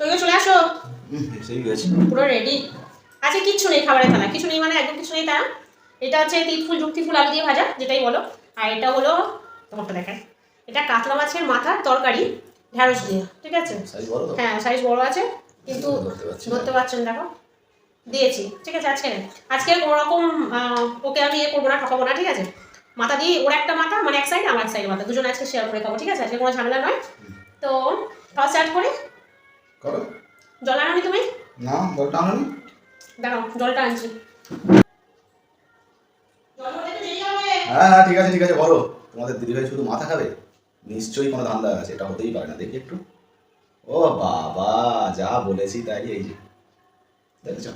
তুমি চলে আসো। সেই গেছে পুরো রেডি। আচ্ছা কিচ্ছু নেই খাবারের থালা, কিছু নেই মানে একদম কিছু নেই তা। এটা হচ্ছে তিল ফুল যুক্তি ফুল আলু দিয়ে ভাজা যেটাই বলো। আর এটা হলো তোমাকে দেখায়, এটা কাতলা মাছের মাথার তরকারি ঢ্যাঁড়স দিয়ে, ঠিক আছে? সাইজ বড় তো? হ্যাঁ সাইজ বড় আছে কিন্তু ধরতে পারছেন দেখো দিয়েছি, ঠিক আছে? আজকে আজকে কোনো রকম ওকে আমি করবো না, ঠকাবো না, ঠিক আছে? মাথা দিয়ে ওর একটা মাথা মানে এক সাইড আমার এক সাইড মাথা দুজন আজকে শেয়ার করে খাবো, ঠিক আছে? আজকে কোনো ঝামেলা নয়। তো খাওয়া স্টার্ট করে করো। জল আনোনি তুমি? না জলটা আনোনি। দাঁড়াও জলটা আনছি। হ্যাঁ ঠিক আছে ঠিক আছে, বলো। তোমাদের দিদিভাই শুধু মাথা খাবে? নিশ্চয়ই কোনো ধান্দা আছে, এটা হতেই পারে না। দেখি একটু। ও বাবা, যা বলেছি তাই। এই যে দেখেছ,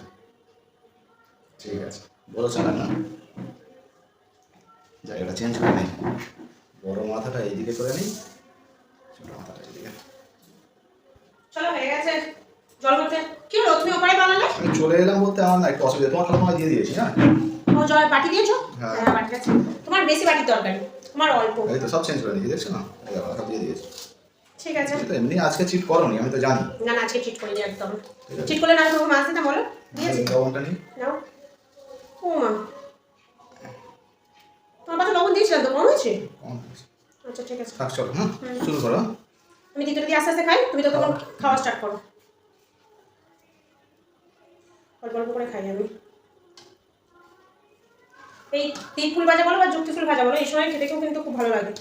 ঠিক আছে বলো চালান না, জায়গাটা চেঞ্জ করে নেই। বড় মাথাটা এইদিকে করে নিই, ছোট মাথাটা এইদিকে। চলো হয়ে গেছে জল করতে। কি হলো তুমি ওপারে বানালে? আমি চলে এলাম বলতে আমার না একটু অসুবিধা, তোমার খালা তোমায় দিয়ে দিয়েছি না। ও জল বাটি দিয়েছো? হ্যাঁ। হ্যাঁ বাটি আছে। তোমার বেশি বাটির দরকার, তোমার অল্প। এই তো সব চেঞ্জ করে নিয়েছি, দেখছো না? এই দেখো, সব দিয়ে দিয়েছি। ঠিক আছে। তো এমনি আজকে চিট করোনি, আমি তো জানি। না না আজকে চিট করিনি একদম। চিট করলে না তোমাকে মাছ দিতাম বলো? দিয়েছি। লবণটা নিই। নাও। ও মা, তোমার পাতে লবণ দিয়েছিলাম তো, কম হয়েছে? কম হয়েছে। আচ্ছা ঠিক আছে। থাক চলো, হ্যাঁ শুরু করো। আমি দ্বিতীয় দিয়ে আস্তে আস্তে খাই, তুমি তো তখন খাওয়া স্টার্ট করো। অল্প অল্প করে খাই আমি। এই তিল ফুল ভাজা বলো বা যুক্তি ফুল ভাজা বলো, এই সময় খেতেও কিন্তু খুব ভালো লাগে।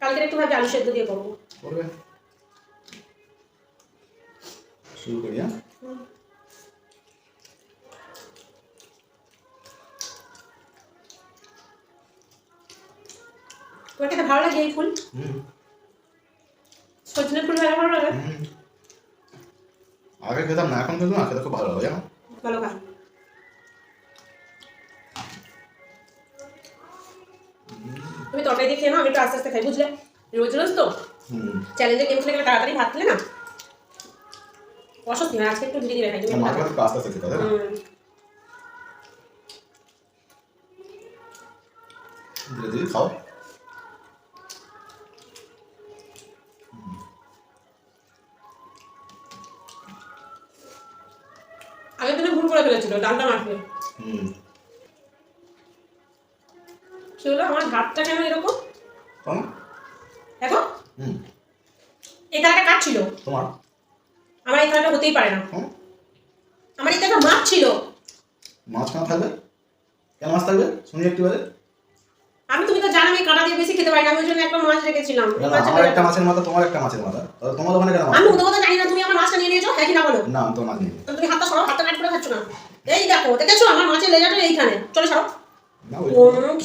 কালকে একটু ভাবছি আলু সেদ্ধ দিয়ে করবো। করবে, শুরু করি। হ্যাঁ তোমার খেতে ভালো লাগে এই ফুল? সজনের ফুল ভাজা ভালো লাগে? আগে খেতাম না, এখন খেতাম না, খেতে খুব ভালো লাগে জানো। ভালো খা। তুমি তরকারি দিয়ে খেয়ে নাও, আমি একটু আস্তে আস্তে খাই, বুঝলে? রোজ রোজ তো চ্যালেঞ্জে গেম খেলে গেলে তাড়াতাড়ি ভাত খেলে না অস্বস্তি হয়, আজকে একটু ধীরে ধীরে খাই। তুমি মাঝে মাঝে আস্তে আস্তে খেতে হবে না, ধীরে ধীরে খাও। আগের দিনে ভুল করে ফেলেছিল ডালটা মাখলে। কি হলো আমার ভাতটা কেন এরকম দেখো? এই থালাটা কাট ছিল তোমার? আমার এই থালাটা হতেই পারে না। আমার এই থালাটা মাছ ছিল। মাছ কেন থাকবে? কেন মাছ থাকবে শুনি একটু বলে। আমি তুমি তো জানো আমি কাঁটা দিয়ে বেশি খেতে পারি না, আমি ওই জন্য একটা মাছ রেখেছিলাম। আমার একটা মাছের মাথা, তোমার একটা মাছের মাথা, তাহলে তোমার ওখানে কেন মাছ? আমি ওদের কথা জানি না, তুমি আমার মাছটা নিয়ে নিয়েছো, হ্যাঁ কি না বলো? না আমি তো মাছ নিই। তুমি হাতটা সরাও, হাতটা কাট করে খাচ্ছ না। এই দেখো দেখেছো আমার মাছের লেজাটা এইখানে, চলে সরাও। না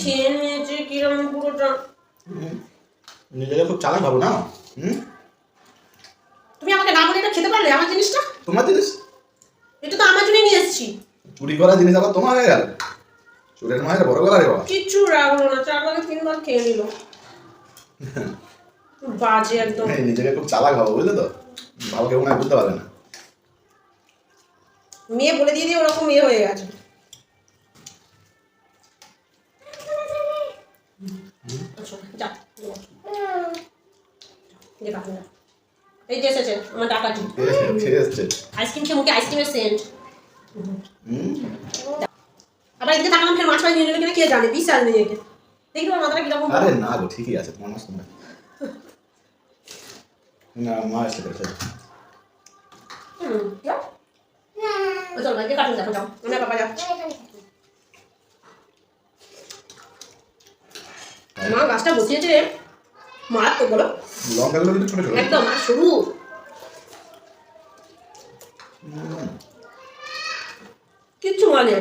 খেয়ে নিয়েছে কিরম পুরোটা। নিজেকে খুব চালাক ভাবো না। তুমি আমাকে না বলে এটা খেতে পারলে আমার জিনিসটা? তোমার জিনিস? এটা তো আমার জন্য নিয়ে এসেছি। চুরি করা জিনিস আবার তোমার হয়ে গেল? চুরের মায়ের বড় গলা রে বাবা। কিচ্ছু রাখলো না, 4 ভাগে 3 ভাগ খেয়ে নিল। বাজে একদম। নিজেকে খুব চালাক ভাবো, বুঝলে তো? বাবা কেউ না বুঝতে পারবে না। মেয়ে বলে দিয়ে দিয়ে ওরকম মেয়ে হয়ে গেছে। যা এই যে এসেছে আমার ডাকাটি। আইসক্রিম খেয়ে মুখে আইসক্রিমের সেন্ট। আবার এদিকে তাকালাম ফের মাছ ভাই নিয়ে নিল কিনা কে জানে, বিশ্বাস নেই একে। দেখি তোমার মাথাটা কিরকম। আরে না গো ঠিকই আছে তোমার মাছ তোমরা। না মা এসে গেছে। চল ভাই কাটুন দেখো যাও, না বাবা যাও। মা গাছটা বসিয়েছে মারাত্মক বলো। লঙ্কাগুলো কিন্তু ছোট ছোট একদম আর সরু। কিচ্ছু মানে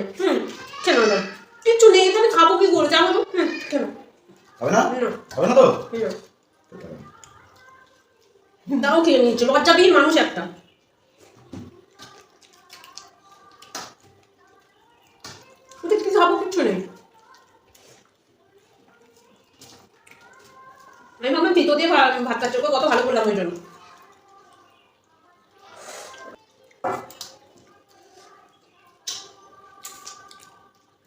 কেন না কিচ্ছু নেই তো আমি খাবো কি করে যাবো? কেন হবে না? হবে না তো? তাও খেয়ে নিচ্ছে লজ্জাবিহীন মানুষ একটা। কিছু খাবো কিচ্ছু নেই। আমি ভাবলাম ভিতর দিয়ে ভাত খাচ্ছি, কত ভালো করলাম ওই জন্য।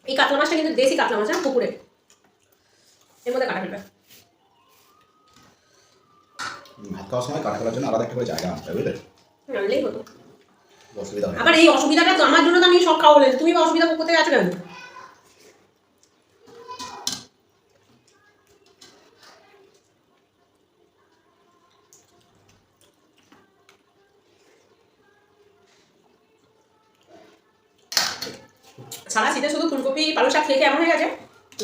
এই কাতলা মাছটা কিন্তু দেশি কাতলা মাছ, পুকুরে এর মধ্যে কাটা ফেলবে। ভাত খাওয়ার সময় কাটা ফেলার জন্য আলাদা একটা করে জায়গা আসতে হবে, বুঝলে? আনলেই হতো। অসুবিধা হয় না। আবার এই অসুবিধাটা তো আমার জন্য তো আমি সব খাওয়া বলে, তুমি বা অসুবিধা করতে আছো কেন? সারা শীতে শুধু ফুলকপি পালং শাক খেয়ে খেয়ে এমন হয়ে গেছে,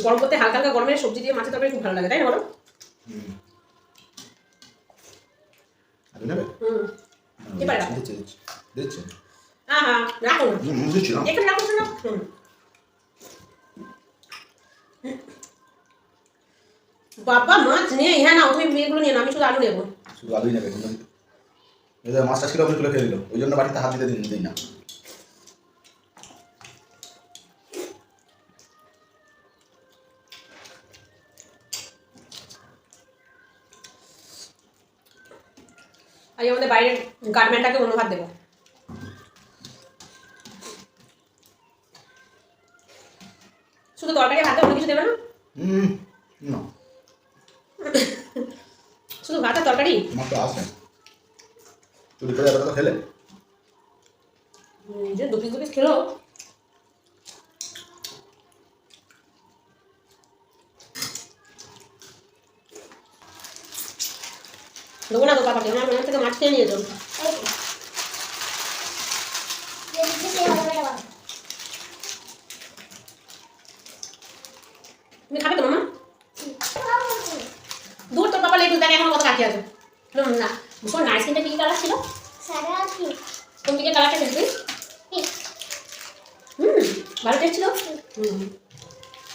গরম করতে হালকা হালকা গরমের সবজি দিয়ে মাছের তরকারি খুব ভালো লাগে, তাই না বলো? আলু নেবে? এবার রাখো। দিচ্ছি দিচ্ছি দিচ্ছি। হ্যাঁ হ্যাঁ, রাখো না, দিচ্ছি না। এখানে রাখো না। বাবা মাছ নেই, হ্যাঁ না তুমি এগুলো নিয়ে না, আমি শুধু আলু নেবো। শুধু আলুই নেবে কিন্তু। এই যে মাছটা ছিল আপনি তুলে খেয়ে নিল, ওই জন্য বাড়িতে হাত দিতে দিই না। আজ আমাদের বাইরের গার্মেন্টটাকে অনুবাদ দেবো। শুধু তরকারি ভাতে অন্য কিছু দেবে না? না শুধু ভাত আর তরকারি? আমার তো আসে চুরি করে এতটা তো খেলে। যে দু পিস খেলো। দেবো না তো পাপাকে, আমার মনে থেকে মাছ খেয়ে নিয়েছো। তুমি খাবে তো মামা? দূর তোর পাপা লেটু দেখে এখন কত কাছে আছে। না ভীষণ নাইস, কিন্তু কি কালার ছিল? কোন দিকে কালারটা খেলবি? ভালো টেস্ট ছিল।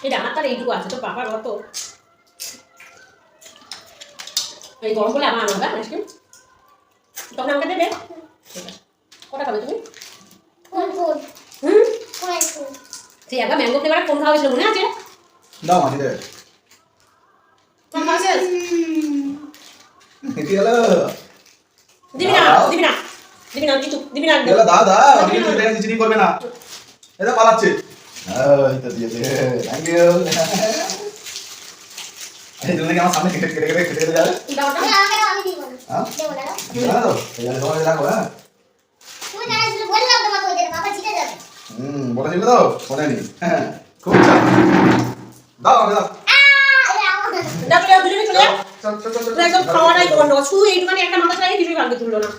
এই আমার তার এইটুকু আছে, তো পাপার কত। এই গরম করলে আমার আনন্দ আইসক্রিম তখন আমাকে দেবে। ঠিক আছে, কটা খাবে তুমি? সেই একবার ম্যাঙ্গো ফ্লেভার কোন খাওয়া হয়েছিল মনে আছে? দাও মাঝে দেবে। কোন খাওয়া শেষ? কি হলো? দিবি না দিবি না দিবি না কিছু দিবি না। গেল দাও দাও, আমি তো দেখে চিনি করবে না। এটা পালাচ্ছে। এই তো দিয়েছে, থ্যাংক ইউ। এই জন্য কি আমার সামনে কেটে কেটে কেটে কেটে যাবে? দাওটা আমি দিব না। হ্যাঁ দেব না। না তো এই জন্য তোমাকে রাখো। হ্যাঁ তুমি না আসলে বললাম তোমাকে ওই দিন বাবা জিতে যাবে। বলেছিল তো শোনেনি। হ্যাঁ খুব চাপ। দাও আমাকে দাও। এটা আমার। দাও চলে দুজনে চলে যাও। চল চল চল একদম খাওয়াটাই বন্ধ, শুধু এইটুখানি একটা মাথা চাই, কিছুই ভালো তুললো না।